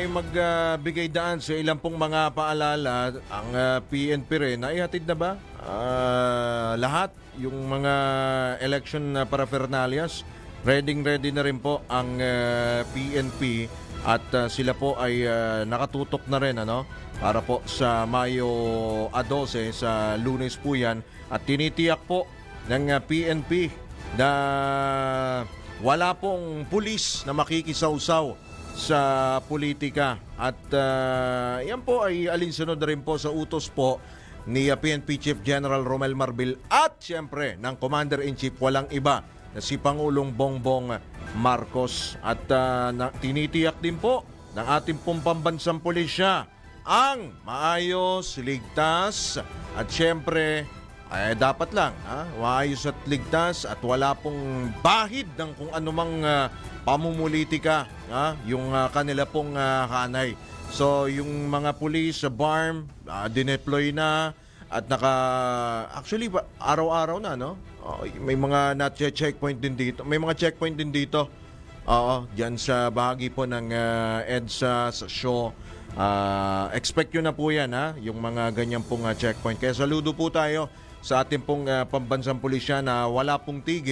Ay magbigay daan sa ilang pong mga paalala ang PNP rin. Naihatid na ba lahat yung mga election paraphernalias? Ready na rin po ang PNP at sila po ay nakatutok na rin para po sa Mayo 12 sa Lunes po yan at tinitiyak po ng PNP na wala pong pulis na makikisawsaw sa politika at yan po ay alinsunod na rin po sa utos po ni PNP Chief General Romel Marbil at siyempre ng Commander-in-Chief walang iba na si Pangulong Bongbong Marcos at tinitiyak din po ng ating pong pambansang pulisya ang maayos, ligtas at siyempre dapat lang maayos at ligtas at wala pong bahid ng kung anumang pamumulitika yung kanila pong hanay. So yung mga pulis sa BARM dineploy na at actually araw-araw na may mga checkpoint din dito. May mga checkpoint din dito. Diyan sa bahagi po ng EDSA sa show. Expect yun na po yan yung mga ganyan pong checkpoint. Kaya saludo po tayo sa ating pong pambansang pulisya na wala pong tigil